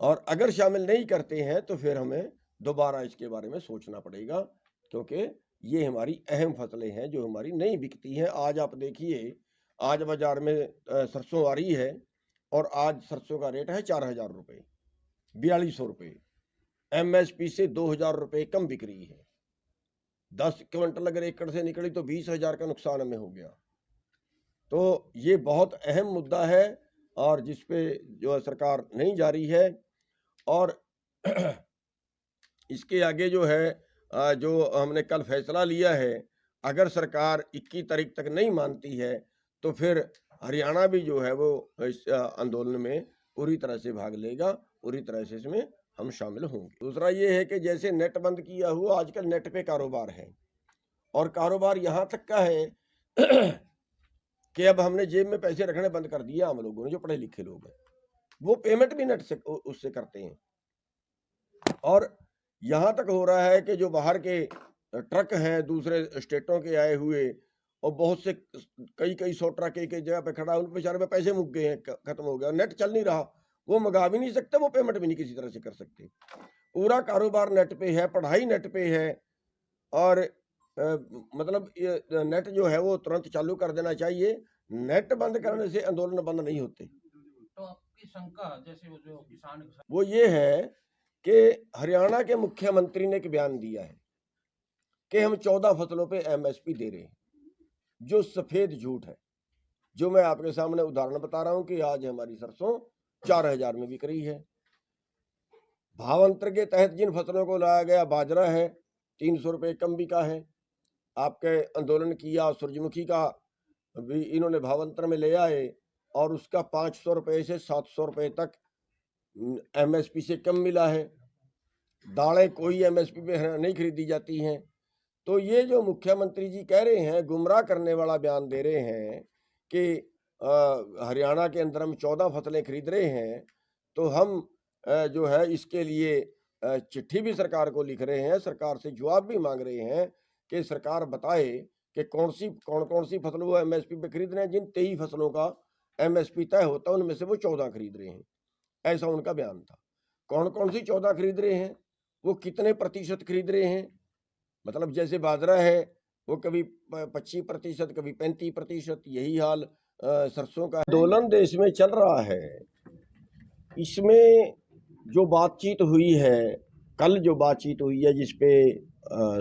और अगर शामिल नहीं करते हैं तो फिर हमें दोबारा इसके बारे में सोचना पड़ेगा, क्योंकि ये हमारी अहम फसलें हैं जो हमारी नहीं बिकती हैं। आज आप देखिए, आज बाजार में सरसों आ रही है और आज सरसों का रेट है 4,000 रुपये, 4200 रुपये। MSP से 2,000 रुपये कम बिक रही है। 10 क्विंटल अगर एकड़ से निकली तो 20,000 का नुकसान हमें हो गया। तो ये बहुत अहम मुद्दा है और जिस पे जो है सरकार नहीं जा रही है। और इसके आगे जो है जो हमने कल फैसला लिया है, अगर सरकार 21 तारीख तक नहीं मानती है तो फिर हरियाणा भी जो है वो इस आंदोलन में पूरी तरह से भाग लेगा, पूरी तरह से इसमें हम शामिल होंगे। दूसरा ये है कि जैसे नेट बंद किया हुआ, आजकल नेट पे कारोबार है और कारोबार यहाँ तक का है कि अब हमने जेब में पैसे रखने बंद कर दिए। आम लोगों ने, जो पढ़े लिखे लोग हैं, वो पेमेंट भी नेट से उससे करते हैं। और यहाँ तक हो रहा है कि जो बाहर के ट्रक हैं, दूसरे स्टेटों के आए हुए, और बहुत से कई सौ ट्रक एक जगह पे खड़ा, उन बेचारे में पैसे मुक गए हैं, खत्म हो गया, नेट चल नहीं रहा, वो मंगा भी नहीं सकते, वो पेमेंट भी नहीं किसी तरह से कर सकते। पूरा कारोबार नेट पे है, पढ़ाई नेट पे है। और मतलब ये नेट जो है वो तुरंत चालू कर देना चाहिए। नेट बंद करने से आंदोलन बंद नहीं होते। तो आपकी शंका, जैसे वो जो किसान वो ये है कि हरियाणा के मुख्यमंत्री ने एक बयान दिया है कि हम 14 फसलों पे MSP दे रहे हैं, जो सफेद झूठ है। जो मैं आपके सामने उदाहरण बता रहा हूं कि आज हमारी सरसों 4,000 में बिक रही है। भावांतर के तहत जिन फसलों को लाया गया, बाजरा है 300 रुपये कम बिका है। आपके आंदोलन किया, सूरजमुखी का भी इन्होंने भावांतर में ले आए और उसका 500 रुपये से 700 रुपये तक MSP से कम मिला है। दालें कोई MSP पे नहीं खरीदी जाती हैं। तो ये जो मुख्यमंत्री जी कह रहे हैं, गुमराह करने वाला बयान दे रहे हैं कि हरियाणा के अंदर हम 14 फसलें खरीद रहे हैं, तो हम जो है इसके लिए चिट्ठी भी सरकार को लिख रहे हैं, सरकार से जवाब भी मांग रहे हैं कि सरकार बताए कि कौन कौन सी फसल वो MSP पे खरीद रहे हैं। जिन 23 फसलों का MSP तय होता है उनमें से वो 14 खरीद रहे हैं, ऐसा उनका बयान था। कौन सी 14 खरीद रहे हैं, वो कितने प्रतिशत खरीद रहे हैं। मतलब जैसे बाजरा है वो कभी 25%, कभी 35%, यही हाल सरसों का। आंदोलन देश में चल रहा है, इसमें जो बातचीत हुई है, कल जो बातचीत हुई है जिसपे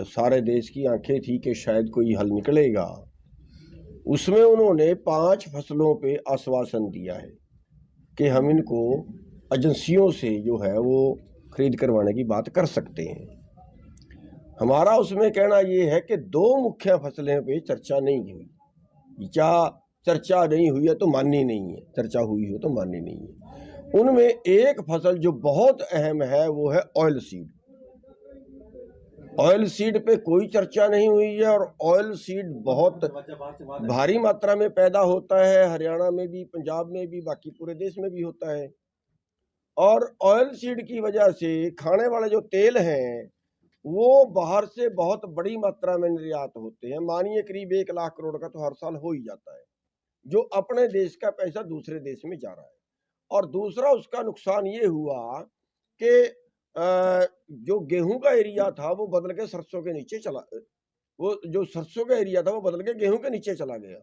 सारे देश की आंखें थी कि शायद कोई हल निकलेगा, उसमें उन्होंने 5 फसलों पे आश्वासन दिया है कि हम इनको एजेंसियों से जो है वो खरीद करवाने की बात कर सकते हैं। हमारा उसमें कहना ये है कि 2 मुख्य फसलें पे चर्चा नहीं हुई। क्या चर्चा नहीं हुई है तो माननी नहीं है, चर्चा हुई हो तो माननी नहीं है। उनमें एक फसल जो बहुत अहम है वो है ऑयल सीड। ऑयल सीड पे कोई चर्चा नहीं हुई है और ऑयल सीड बहुत भारी मात्रा में पैदा होता है, हरियाणा में भी, पंजाब में भी, बाकी पूरे देश में भी होता है। और ऑयल सीड की वजह से खाने वाले जो तेल हैं वो बाहर से बहुत बड़ी मात्रा में निर्यात होते हैं। मानिए करीब 1 लाख करोड़ का तो हर साल हो ही जाता है, जो अपने देश का पैसा दूसरे देश में जा रहा है। और दूसरा उसका नुकसान ये हुआ कि जो गेहूं का एरिया था वो बदल के सरसों के नीचे चला, वो जो सरसों का एरिया था वो बदल के गेहूं के नीचे चला गया।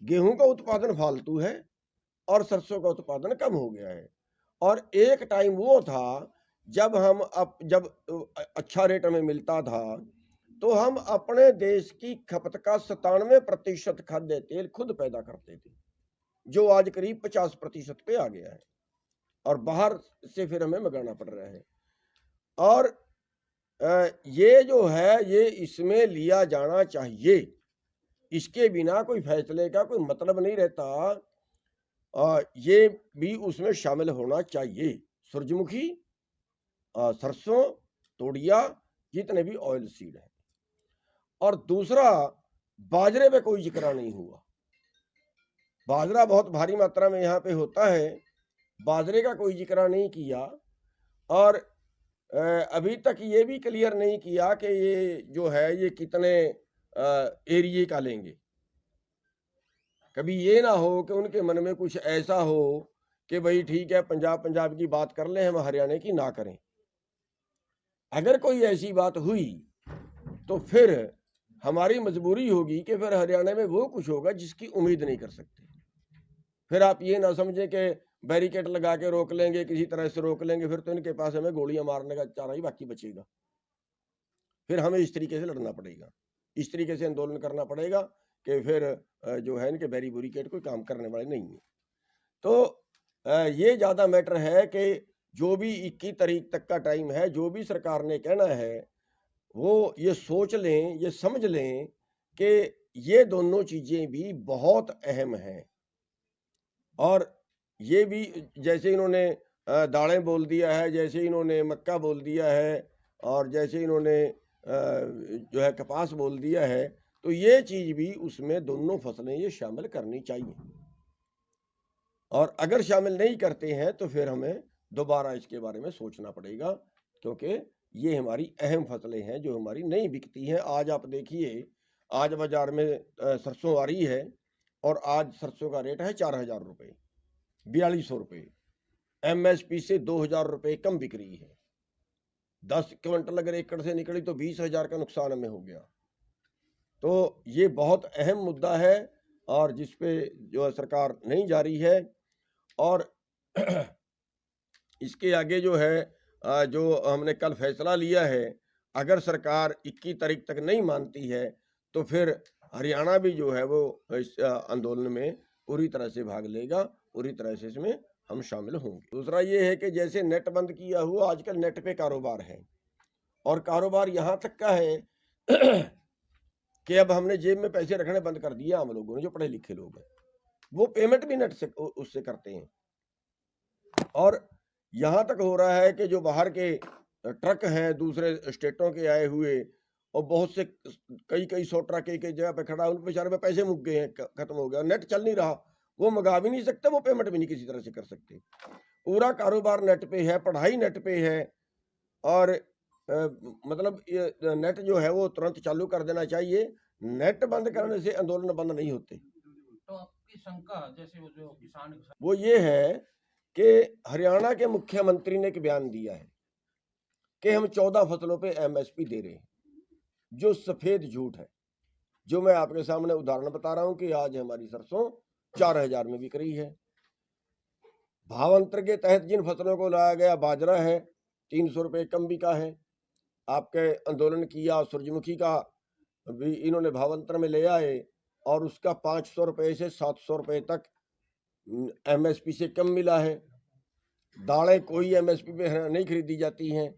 गेहूं का उत्पादन फालतू है और सरसों का उत्पादन कम हो गया है। और एक टाइम वो था जब जब अच्छा रेट हमें मिलता था तो हम अपने देश की खपत का 97% खाद्य तेल खुद पैदा करते थे, जो आज करीब 50% पे आ गया है और बाहर से फिर हमें मंगाना पड़ रहा है। और ये जो है ये इसमें लिया जाना चाहिए, इसके बिना कोई फैसले का कोई मतलब नहीं रहता। ये भी उसमें शामिल होना चाहिए। सूरजमुखी, सरसों, तोड़िया, जितने भी ऑयल सीड है। और दूसरा, बाजरे पे कोई जिक्र नहीं हुआ। बाजरा बहुत भारी मात्रा में यहाँ पे होता है, बाजरे का कोई जिक्र नहीं किया। और अभी तक ये भी क्लियर नहीं किया कि ये जो है ये कितने एरिए का लेंगे। कभी ये ना हो कि उनके मन में कुछ ऐसा हो कि भाई ठीक है पंजाब की बात कर लें, हम हरियाणा की ना करें। अगर कोई ऐसी बात हुई तो फिर हमारी मजबूरी होगी कि फिर हरियाणा में वो कुछ होगा जिसकी उम्मीद नहीं कर सकते। फिर आप ये ना समझें कि बैरिकेड लगा के रोक लेंगे, किसी तरह से रोक लेंगे, फिर तो इनके पास हमें गोलियां मारने का चारा ही बाकी बचेगा। फिर हमें इस तरीके से लड़ना पड़ेगा, इस तरीके से आंदोलन करना पड़ेगा कि फिर जो है इनके बैरिकेड कोई काम करने वाले नहीं है। तो ये ज़्यादा मैटर है कि जो भी 21 तारीख तक का टाइम है, जो भी सरकार ने कहना है वो ये सोच लें, ये समझ लें कि ये दोनों चीज़ें भी बहुत अहम हैं। और ये भी जैसे इन्होंने दालें बोल दिया है, जैसे इन्होंने मक्का बोल दिया है और जैसे इन्होंने जो है कपास बोल दिया है, तो ये चीज़ भी उसमें दोनों फसलें ये शामिल करनी चाहिए। और अगर शामिल नहीं करते हैं तो फिर हमें दोबारा इसके बारे में सोचना पड़ेगा, क्योंकि ये हमारी अहम फसलें हैं जो हमारी नहीं बिकती हैं। आज आप देखिए, आज बाजार में सरसों आ रही है और आज सरसों का रेट है 4000 रुपये, 4200 रुपये। MSP से 2000 रुपये कम बिक रही है। 10 क्विंटल अगर एकड़ से निकली तो 20,000 का नुकसान हमें हो गया। तो ये बहुत अहम मुद्दा है और जिस पे जो है सरकार नहीं जा रही है। और इसके आगे जो है जो हमने कल फैसला लिया है, अगर सरकार 21 तारीख तक नहीं मानती है तो फिर हरियाणा भी जो है वो इस आंदोलन में पूरी तरह से भाग लेगा, पूरी तरह से इसमें हम शामिल होंगे। दूसरा ये है कि जैसे नेट बंद किया हुआ, आजकल नेट पे कारोबार है और कारोबार यहाँ तक का है कि अब हमने जेब में पैसे रखने बंद कर दिए। आम लोगों ने, जो पढ़े लिखे लोग हैं, वो पेमेंट भी नेट से उससे करते हैं। और यहाँ तक हो रहा है कि जो बाहर के ट्रक हैं दूसरे स्टेटों के आए हुए, और बहुत से कई 100 ट्रक एक जगह पे खड़ा है, उन बेचारे में पैसे मुक गए हैं, खत्म हो गया, नेट चल नहीं रहा, वो मंगा भी नहीं सकते, वो पेमेंट भी नहीं किसी तरह से कर सकते। पूरा कारोबार नेट पे है, पढ़ाई नेट पे है। और मतलब ये नेट जो है वो तुरंत चालू कर देना चाहिए। नेट बंद करने से आंदोलन बंद नहीं होते। तो आपकी शंका जैसे वो जो किसान वो ये है कि हरियाणा के मुख्यमंत्री ने एक बयान दिया है कि हम 14 फसलों पे MSP दे रहे हैं, जो सफेद झूठ है। जो मैं आपके सामने उदाहरण बता रहा हूं कि आज हमारी सरसों 4000 में बिक रही है। भावांतर के तहत जिन फसलों को लाया गया, बाजरा है 300 रुपये कम बिका है। आपके आंदोलन किया सूरजमुखी का भी इन्होंने भावांतर में ले आए और उसका 500 रुपये से 700 रुपये तक MSP से कम मिला है। दालें कोई MSP पे नहीं खरीदी जाती हैं।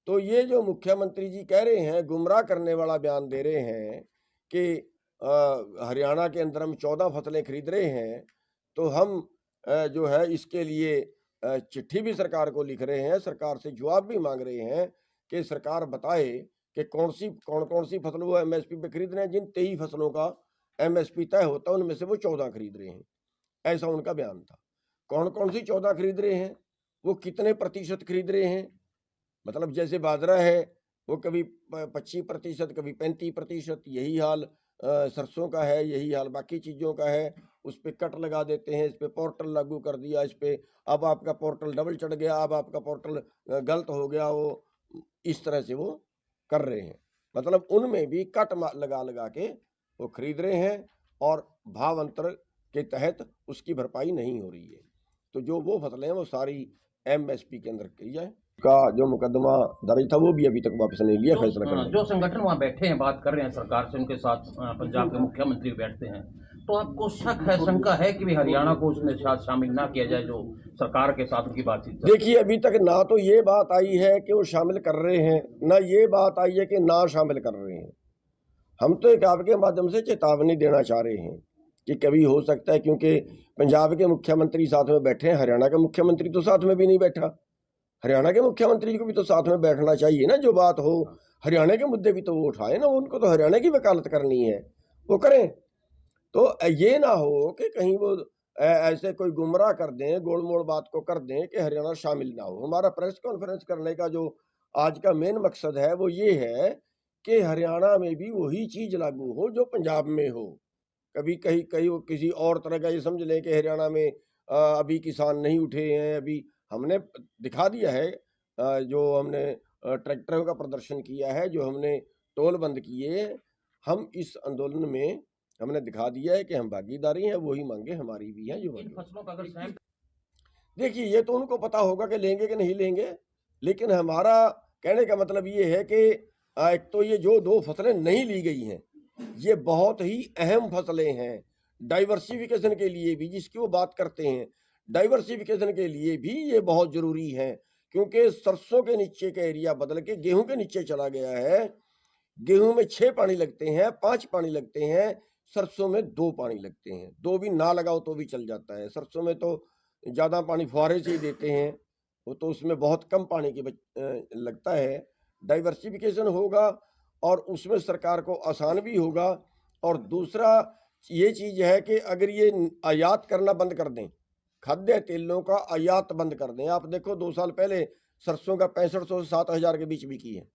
तो ये जो मुख्यमंत्री जी कह रहे हैं, गुमराह करने वाला बयान दे रहे हैं कि हरियाणा के अंदर हम 14 फसलें खरीद रहे हैं, तो हम जो है इसके लिए चिट्ठी भी सरकार को लिख रहे हैं, सरकार से जवाब भी मांग रहे हैं कि सरकार बताए कि कौन कौन सी फसल वो MSP पे खरीद रहे हैं। जिन 23 फसलों का MSP तय होता है उनमें से वो 14 खरीद रहे हैं, ऐसा उनका बयान था। कौन सी 14 खरीद रहे हैं, वो कितने प्रतिशत खरीद रहे हैं। मतलब जैसे बाजरा है वो कभी 25%, कभी 35%, यही हाल सरसों का है, यही हाल बाकी चीज़ों का है। उस पर कट लगा देते हैं, इस पर पोर्टल लागू कर दिया, इस पर अब आपका पोर्टल डबल चढ़ गया, अब आपका पोर्टल गलत हो गया। वो इस तरह से वो कर रहे हैं। मतलब उनमें भी कट लगा के वो खरीद रहे हैं और भाव अंतर के तहत उसकी भरपाई नहीं हो रही है। तो जो वो फसलें हैं वो सारी MSP के अंदर की जाए। का जो मुकदमा दर्ज था वो भी अभी तक वापस नहीं लिया फैसला करने। जो संगठन वहाँ बैठे हैं, बात कर रहे हैं सरकार से, उनके साथ पंजाब के मुख्यमंत्री बैठते हैं, तो आपको शक है, शंका है कि भी हरियाणा को उसमें साथ शामिल ना किया जाए जो सरकार के साथ उनकी बातचीत? देखिए, अभी तक ना तो ये बात आई है कि वो शामिल कर रहे हैं, ना ये बात आई है कि ना शामिल कर रहे हैं। हम तो एक आपके माध्यम से चेतावनी देना चाह रहे हैं कि कभी हो सकता है, क्योंकि पंजाब के मुख्यमंत्री साथ में बैठे हैं, हरियाणा का मुख्यमंत्री तो साथ में भी नहीं बैठा। हरियाणा के मुख्यमंत्री को भी तो साथ में बैठना चाहिए ना। जो बात हो हरियाणा के मुद्दे भी तो वो उठाए ना, उनको तो हरियाणा की वकालत करनी है, वो करें। तो ये ना हो कि कहीं वो ऐसे कोई गुमराह कर दें, गोलमोल बात को कर दें कि हरियाणा शामिल ना हो। हमारा प्रेस कॉन्फ्रेंस करने का जो आज का मेन मकसद है वो ये है कि हरियाणा में भी वही चीज लागू हो जो पंजाब में हो। कभी कहीं कहीं किसी और तरह का ये समझ लें कि हरियाणा में अभी किसान नहीं उठे हैं। अभी हमने दिखा दिया है, जो हमने ट्रैक्टरों का प्रदर्शन किया है, जो हमने टोल बंद किए, हम इस आंदोलन में हमने दिखा दिया है कि हम भागीदारी हैं, वही मांगे हमारी भी हैं। जो इन फसलों का अगर देखिए, ये तो उनको पता होगा कि लेंगे कि नहीं लेंगे, लेकिन हमारा कहने का मतलब ये है कि एक तो ये जो 2 फसलें नहीं ली गई हैं, ये बहुत ही अहम फसलें हैं। डाइवर्सिफिकेशन के लिए भी जिसकी वो बात करते हैं, डाइवर्सिफिकेशन के लिए भी ये बहुत ज़रूरी है, क्योंकि सरसों के नीचे का एरिया बदल के गेहूं के नीचे चला गया है। गेहूं में 6 पानी लगते हैं, 5 पानी लगते हैं, सरसों में 2 पानी लगते हैं। 2 भी ना लगाओ तो भी चल जाता है। सरसों में तो ज़्यादा पानी फुहारे से ही देते हैं, वो तो उसमें बहुत कम पानी की लगता है। डाइवर्सिफिकेशन होगा और उसमें सरकार को आसान भी होगा। और दूसरा ये चीज़ है कि अगर ये आयात करना बंद कर दें, खाद्य तेलों का आयात बंद कर दें। आप देखो 2 साल पहले सरसों का 6500 से 7000 के बीच बिकी है,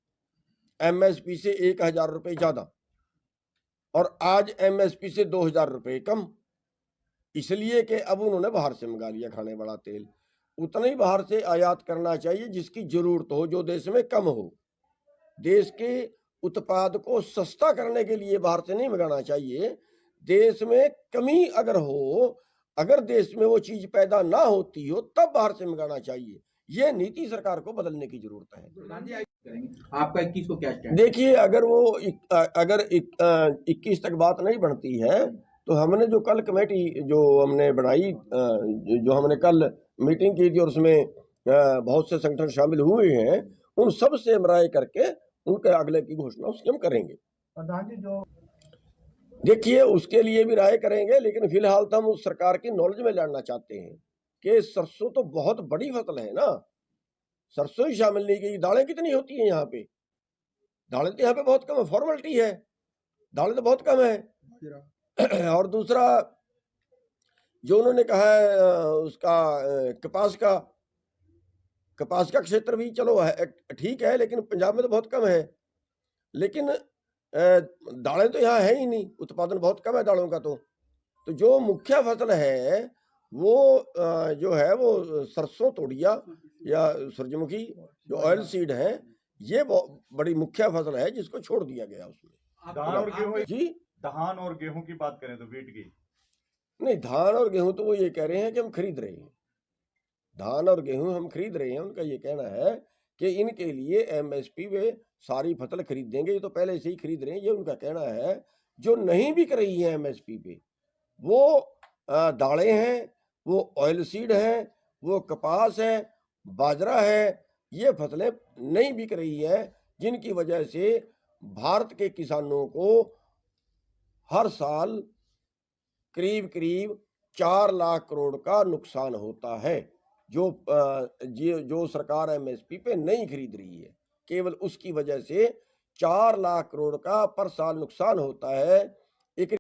एमएसपी से 1000 रुपये ज़्यादा, और आज एमएसपी से 2000 रुपये कम, इसलिए कि अब उन्होंने बाहर से मंगा लिया खाने वाला तेल। उतना ही बाहर से आयात करना चाहिए जिसकी जरूरत हो, जो देश में कम हो। देश के उत्पाद को सस्ता करने के लिए बाहर से नहीं मंगाना चाहिए। देश में कमी अगर हो, अगर देश में वो चीज पैदा ना होती हो, तब बाहर से मंगाना चाहिए। ये नीति सरकार को बदलने की जरूरत है। आपका 21 को क्या स्टैंड? देखिए, अगर वो अगर 21 तक बात नहीं बनती है, तो हमने जो कल कमेटी जो हमने बनाई, जो हमने कल मीटिंग की थी और उसमें बहुत से संगठन शामिल हुए हैं, उन सब से हम राय करके उनके अगले की घोषणा उसकी हम करेंगे। प्रधान जी, जो देखिए, उसके लिए भी राय करेंगे, लेकिन फिलहाल तो हम उस सरकार की नॉलेज में लाना चाहते हैं कि सरसों तो बहुत बड़ी फसल है ना, सरसों ही शामिल नहीं की। दालें कितनी होती हैं यहाँ पे? दालें तो यहाँ पे बहुत कम है, फॉर्मेलिटी है, दालें तो बहुत कम है। और दूसरा जो उन्होंने कहा है उसका कपास का क्षेत्र भी चलो है, ठीक है, लेकिन पंजाब में तो बहुत कम है। लेकिन दालें तो यहाँ है ही नहीं, उत्पादन बहुत कम है दालों का। तो जो मुख्य फसल है वो जो है वो सरसों, तोड़िया या सूरजमुखी जो ऑयल सीड है, ये बहुत बड़ी मुख्य फसल है जिसको छोड़ दिया गया उसमें। धान और गेहूं जी, धान और गेहूं की बात करें तो वीट की नहीं, धान और गेहूं तो वो ये कह रहे हैं कि हम खरीद रहे हैं, धान और गेहूं हम खरीद रहे हैं। उनका ये कहना है कि इनके लिए एमएसपी वे सारी फसल खरीद देंगे, ये तो पहले से ही खरीद रहे हैं, ये उनका कहना है। जो नहीं बिक रही है एमएसपी पे, वो दालें हैं, वो ऑयल सीड है, वो कपास है, बाजरा है, ये फसलें नहीं बिक रही है, जिनकी वजह से भारत के किसानों को हर साल करीब करीब 4 लाख करोड़ का नुकसान होता है, जो सरकार एमएसपी पे नहीं खरीद रही है। केवल उसकी वजह से 4 लाख करोड़ का पर साल नुकसान होता है। एक